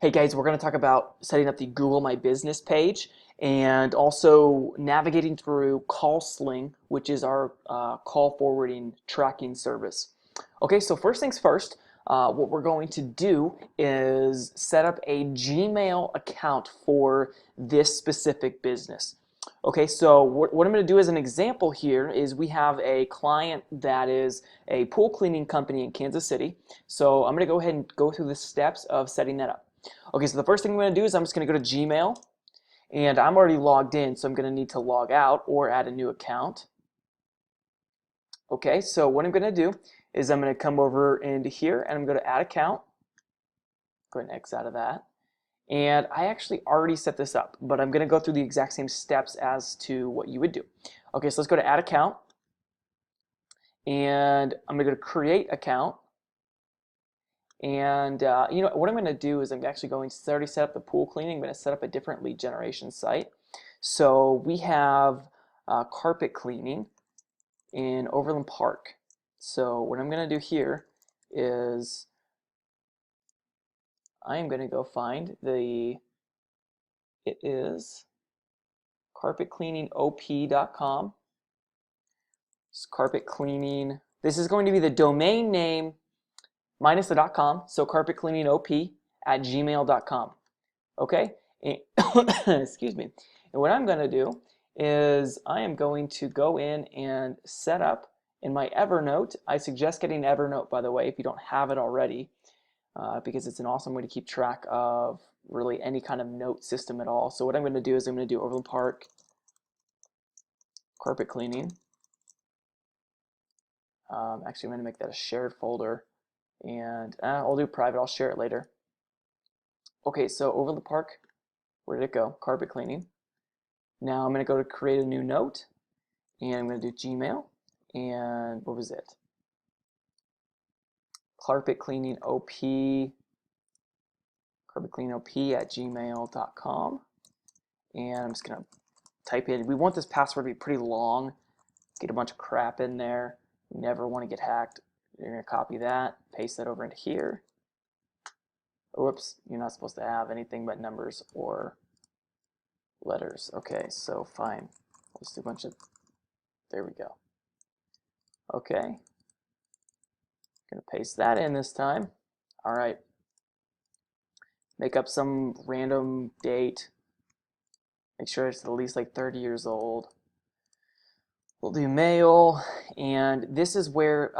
Hey guys, we're going to talk about setting up the Google My Business page and also navigating through CallSling, which is our call forwarding tracking service. Okay, so first things first, what we're going to do is set up a Gmail account for this specific business. Okay, so what I'm going to do as an example here is we have a client that is a pool cleaning company in Kansas City. So I'm going to go ahead and go through the steps of setting that up. Okay, so the first thing I'm going to do is I'm just going to go to Gmail, and I'm already logged in, so I'm going to need to log out or add a new account. Okay, so what I'm going to do is I'm going to come over into here, and I'm going to add account. Go ahead and X out of that. And I actually already set this up, but I'm going to go through the exact same steps as to what you would do. Okay, so let's go to add account, and I'm going to go to create account. And you know what I'm going to do is I'm actually going to already set up the pool cleaning. I'm going to set up a different lead generation site. So we have carpet cleaning in Overland Park. So what I'm going to do here is I am going to go find it is carpetcleaningop.com. It's carpet cleaning. This is going to be the domain name minus the .com, so carpetcleaningop@gmail.com. Okay, excuse me. And what I'm going to do is I am going to go in and set up in my Evernote. I suggest getting Evernote, by the way, if you don't have it already, because it's an awesome way to keep track of really any kind of note system at all. So what I'm going to do is I'm going to do Overland Park carpet cleaning. Actually, I'm going to make that a shared folder, and I'll do private. I'll share it later. Okay, so Overland Park, where did it go? Carpet cleaning. Now I'm going to go to create a new note, and I'm going to do Gmail, and what was it? carpetcleaningop@gmail.com, and I'm just going to type in. We want this password to be pretty long. Get a bunch of crap in there. You never want to get hacked. You're going to copy that, paste that over into here. Whoops, you're not supposed to have anything but numbers or letters. Okay, so fine. Let's do a bunch of, there we go. Okay, gonna paste that in this time. All right, make up some random date. Make sure it's at least like 30 years old. We'll do male, and this is where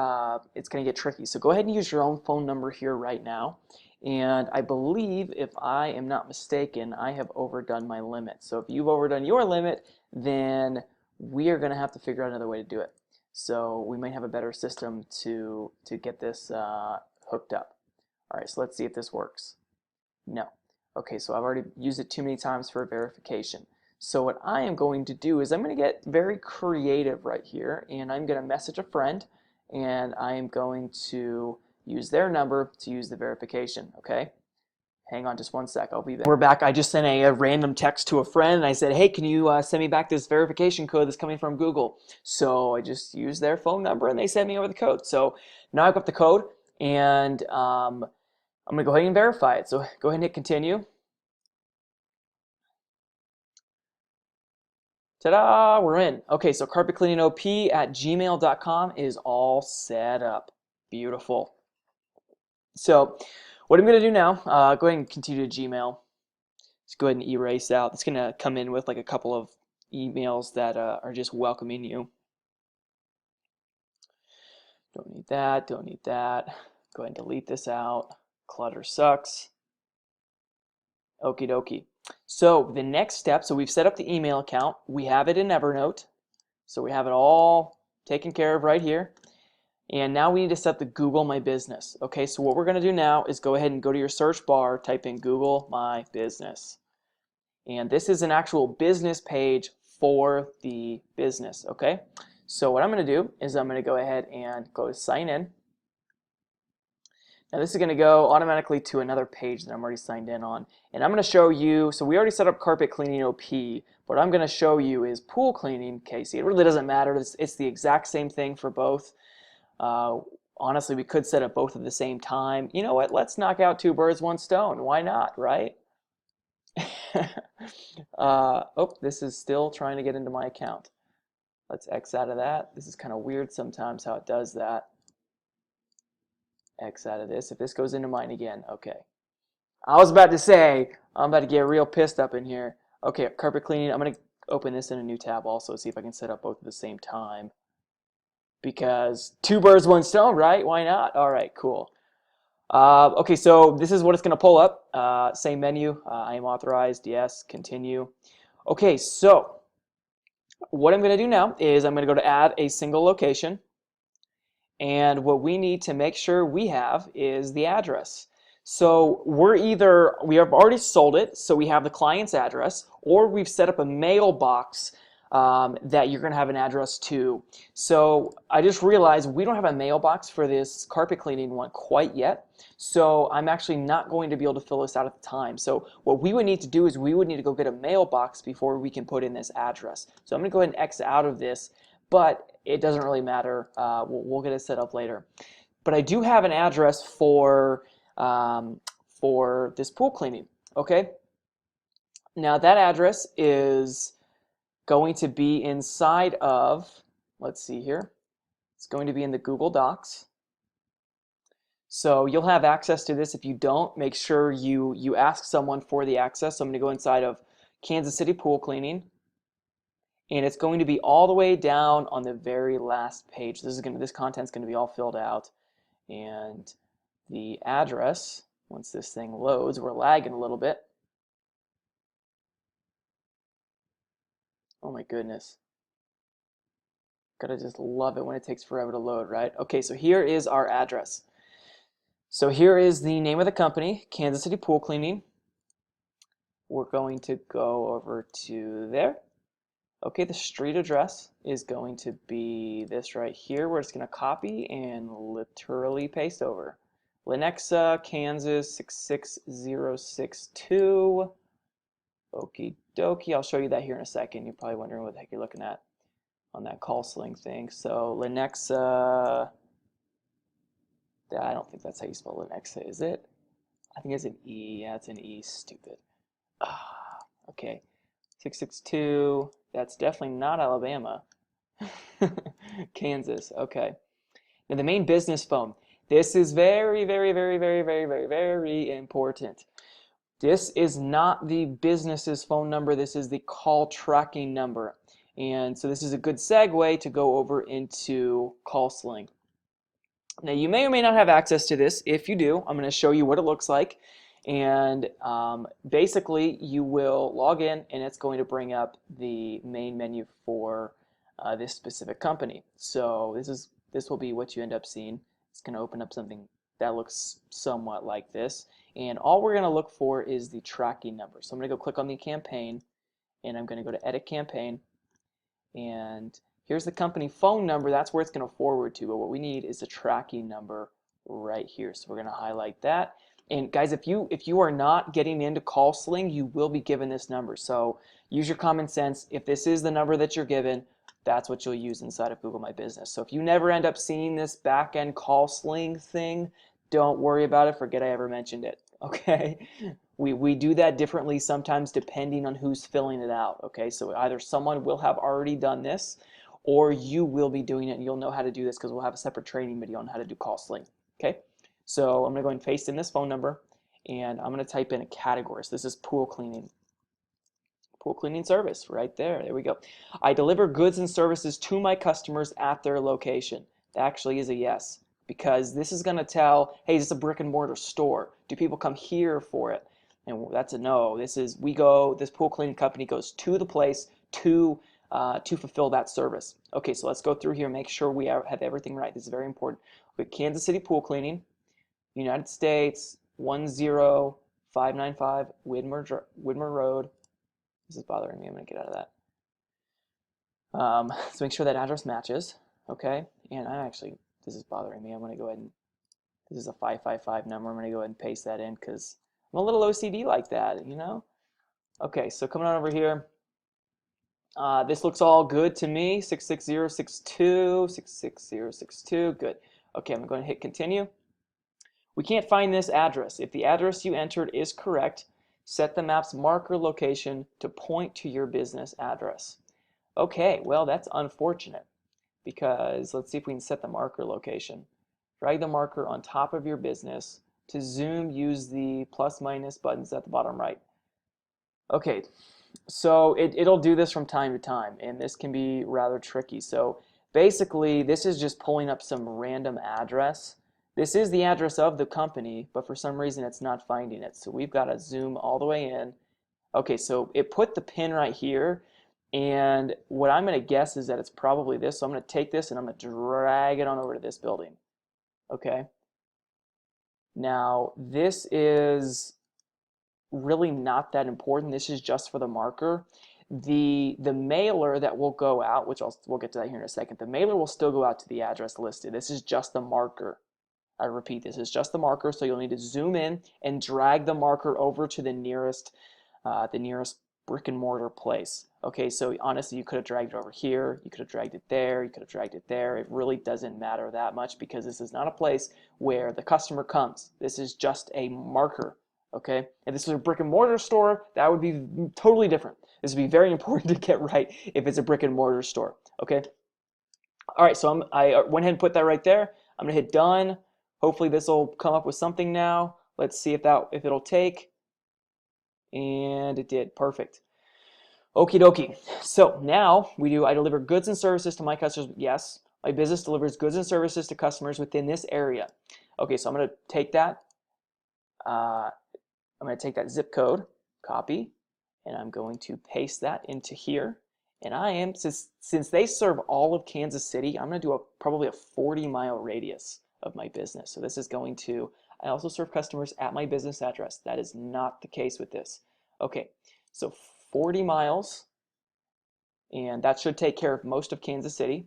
it's gonna get tricky. So go ahead and use your own phone number here right now. And I believe, if I am not mistaken, I have overdone my limit. So if you've overdone your limit, then we are going to have to figure out another way to do it. So we might have a better system to get this hooked up. All right, so let's see if this works. No. Okay, so I've already used it too many times for verification. So what I am going to do is I'm going to get very creative right here, and I'm going to message a friend, and I am going to use their number to use the verification, okay? Hang on just one sec, I'll be back. We're back. I just sent a random text to a friend, and I said, hey, can you send me back this verification code that's coming from Google? So I just used their phone number, and they sent me over the code. So now I've got the code, and I'm going to go ahead and verify it. So go ahead and hit continue. Ta-da, we're in. Okay, so carpetcleaningop@gmail.com is all set up. Beautiful. So what I'm going to do now, go ahead and continue to Gmail. Just go ahead and erase out. It's going to come in with like a couple of emails that are just welcoming you. Don't need that, don't need that. Go ahead and delete this out. Clutter sucks. Okie dokie. So the next step, so we've set up the email account. We have it in Evernote. So we have it all taken care of right here. And now we need to set the Google My Business. Okay, so what we're going to do now is go ahead and go to your search bar, type in Google My Business. And this is an actual business page for the business, okay? So what I'm going to do is I'm going to go ahead and go to sign in. Now this is going to go automatically to another page that I'm already signed in on. And I'm going to show you, so we already set up carpet cleaning OP. What I'm going to show you is pool cleaning, Casey. It really doesn't matter. It's the exact same thing for both. honestly, we could set up both at the same time. You know what? Let's knock out two birds, one stone. Why not, right? Oh, this is still trying to get into my account. Let's X out of that. This is kind of weird sometimes how it does that. X out of this. If this goes into mine again, okay. I was about to say, I'm about to get real pissed up in here. Okay, carpet cleaning. I'm going to open this in a new tab also, see if I can set up both at the same time. Because two birds, one stone, right? Why not? All right, cool. Okay, so this is what it's going to pull up. Same menu. I am authorized. Yes. Continue. Okay, so what I'm going to do now is I'm going to go to add a single location. And what we need to make sure we have is the address. So we have already sold it, so we have the client's address, or we've set up a mailbox that you're going to have an address to. So I just realized we don't have a mailbox for this carpet cleaning one quite yet. So I'm actually not going to be able to fill this out at the time. So what we would need to do is we would need to go get a mailbox before we can put in this address. So I'm going to go ahead and X out of this, but it doesn't really matter. We'll get it set up later. But I do have an address for this pool cleaning. Okay. Now that address is going to be inside of, let's see here, it's going to be in the Google Docs. So you'll have access to this. If you don't, make sure you ask someone for the access. So I'm going to go inside of Kansas City Pool Cleaning, and it's going to be all the way down on the very last page. This content's going to be all filled out, and the address, once this thing loads, we're lagging a little bit. Oh my goodness. Gotta just love it when it takes forever to load, right? Okay, so here is our address. So here is the name of the company, Kansas City Pool Cleaning. We're going to go over to there. Okay, the street address is going to be this right here. We're just going to copy and literally paste over. Lenexa, Kansas 66062. Okie dokie. I'll show you that here in a second. You're probably wondering what the heck you're looking at on that CallSling thing. So Lenexa, I don't think that's how you spell Lenexa, is it? I think it's an E. Yeah, it's an E. Stupid. Okay. 662. That's definitely not Alabama. Kansas. Okay. Now the main business phone. This is very, very, very, very, very, very, very important. This is not the business's phone number. This is the call tracking number. And so this is a good segue to go over into CallSling. Now you may or may not have access to this. If you do, I'm going to show you what it looks like. And basically you will log in and it's going to bring up the main menu for this specific company. So this will be what you end up seeing. It's going to open up something that looks somewhat like this. And all we're going to look for is the tracking number. So I'm going to go click on the campaign and I'm going to go to edit campaign. And here's the company phone number. That's where it's going to forward to. But what we need is the tracking number right here. So we're going to highlight that. And guys, if you are not getting into CallSling, you will be given this number. So use your common sense. If this is the number that you're given, that's what you'll use inside of Google My Business. So if you never end up seeing this back-end CallSling thing, don't worry about it. Forget I ever mentioned it. Okay? We do that differently sometimes depending on who's filling it out. Okay? So either someone will have already done this, or you will be doing it and you'll know how to do this because we'll have a separate training video on how to do CallSling. Okay? So I'm going to go ahead and paste in this phone number, and I'm going to type in a category. So this is pool cleaning. Pool cleaning service right there. There we go. I deliver goods and services to my customers at their location. That actually is a yes, because this is going to tell, hey, is this a brick and mortar store? Do people come here for it? And that's a no. This pool cleaning company goes to the place to fulfill that service. Okay, so let's go through here and make sure we have everything right. This is very important. With Kansas City Pool Cleaning, United States, 10595 Widmer Road. This is bothering me. I'm going to get out of that. So make sure that address matches. Okay. And this is bothering me. I'm going to go ahead and, this is a 555 number. I'm going to go ahead and paste that in because I'm a little OCD like that, you know? Okay. So coming on over here. This looks all good to me. 66062, 66062. Good. Okay, I'm going to hit continue. We can't find this address. If the address you entered is correct, set the map's marker location to point to your business address. Okay, well, that's unfortunate because let's see if we can set the marker location. Drag the marker on top of your business. To zoom, use the plus minus buttons at the bottom right. Okay, so it'll do this from time to time, and this can be rather tricky. So basically, this is just pulling up some random address. This is the address of the company, but for some reason it's not finding it. So we've got to zoom all the way in. Okay, so it put the pin right here, and what I'm going to guess is that it's probably this. So I'm going to take this and I'm going to drag it on over to this building. Okay. Now, this is really not that important. This is just for the marker. The mailer that will go out, which we'll get to that here in a second, the mailer will still go out to the address listed. This is just the marker. I repeat, this is just the marker, so you'll need to zoom in and drag the marker over to the nearest brick and mortar place. Okay, so honestly, you could have dragged it over here, you could have dragged it there, you could have dragged it there. It really doesn't matter that much because this is not a place where the customer comes. This is just a marker. Okay, if this was a brick and mortar store, that would be totally different. This would be very important to get right if it's a brick and mortar store. Okay, all right, so I went ahead and put that right there. I'm gonna hit done. Hopefully this will come up with something now. Let's see if it'll take. And it did. Perfect. Okie dokie. So now we do, I deliver goods and services to my customers. Yes, my business delivers goods and services to customers within this area. Okay, so I'm going to take that. I'm going to take that zip code, copy, and I'm going to paste that into here. And I am, since they serve all of Kansas City, I'm going to do probably a 40-mile radius of my business. So this is going to, I also serve customers at my business address. That is not the case with this. Okay, so 40 miles, and that should take care of most of Kansas City.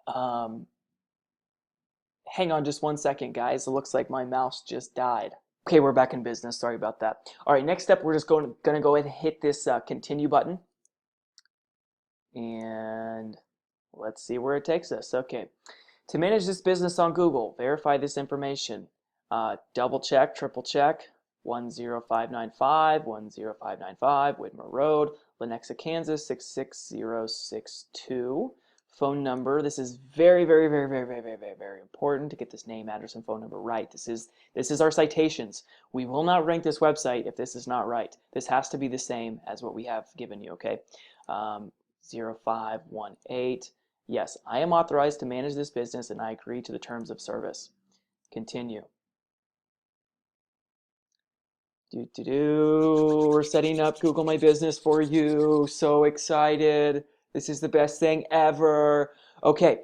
Hang on just 1 second, guys. It looks like my mouse just died. Okay, we're back in business. Sorry about that. All right, next step, we're just going to go ahead and hit this continue button. And let's see where it takes us. Okay, to manage this business on Google, verify this information. Double check, triple check. 10595, 10595, Widmer Road, Lenexa, Kansas, 66062. Phone number. This is very, very, very, very, very, very, very, very important to get this name, address, and phone number right. This is our citations. We will not rank this website if this is not right. This has to be the same as what we have given you, okay? 0518. Yes, I am authorized to manage this business and I agree to the terms of service. Continue. We're setting up Google My Business for you. So excited. This is the best thing ever. Okay,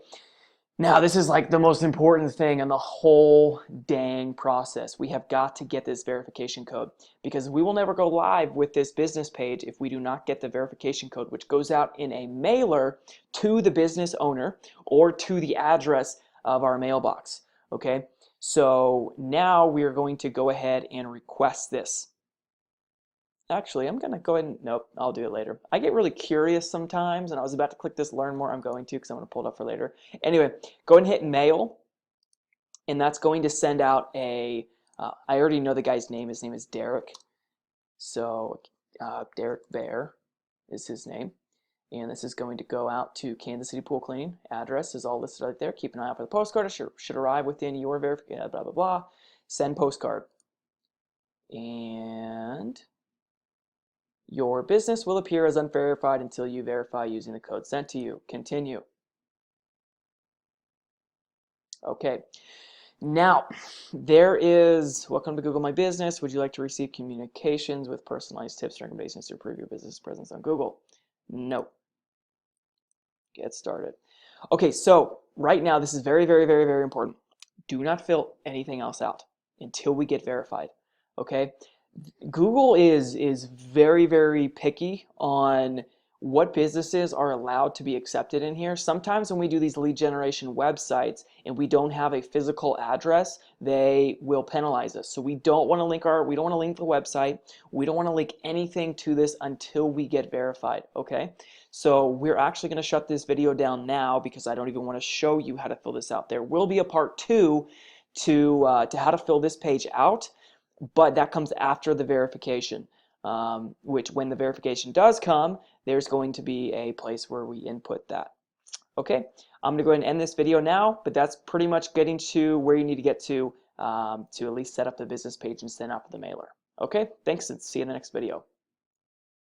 now this is like the most important thing in the whole dang process. We have got to get this verification code because we will never go live with this business page if we do not get the verification code, which goes out in a mailer to the business owner or to the address of our mailbox. Okay, so now we are going to go ahead and request this. Actually, I'm going to go ahead and, nope, I'll do it later. I get really curious sometimes, and I was about to click this learn more. I'm going to because I'm going to pull it up for later. Anyway, go ahead and hit mail, and that's going to send out a, I already know the guy's name. His name is Derek. So Derek Bear is his name. And this is going to go out to Kansas City Pool Cleaning. Address is all listed right there. Keep an eye out for the postcard. It should arrive within your verification, blah, blah, blah. Send postcard. And your business will appear as unverified until you verify using the code sent to you. Continue. Okay. Now, there is, welcome to Google My Business. Would you like to receive communications with personalized tips and recommendations to improve your business presence on Google? No. Get started. Okay, so right now, this is very, very, very, very important. Do not fill anything else out until we get verified. Okay? Google is very, very picky on what businesses are allowed to be accepted in here. Sometimes when we do these lead generation websites and we don't have a physical address, they will penalize us. So we don't want to link the website. We don't want to link anything to this until we get verified, okay? So we're actually going to shut this video down now because I don't even want to show you how to fill this out. There will be a part 2 to how to fill this page out, but that comes after the verification. Which when the verification does come, there's going to be a place where we input that. Okay, I'm gonna go ahead and end this video now, but that's pretty much getting to where you need to get to at least set up the business page and send out the mailer. Okay, thanks and see you in the next video.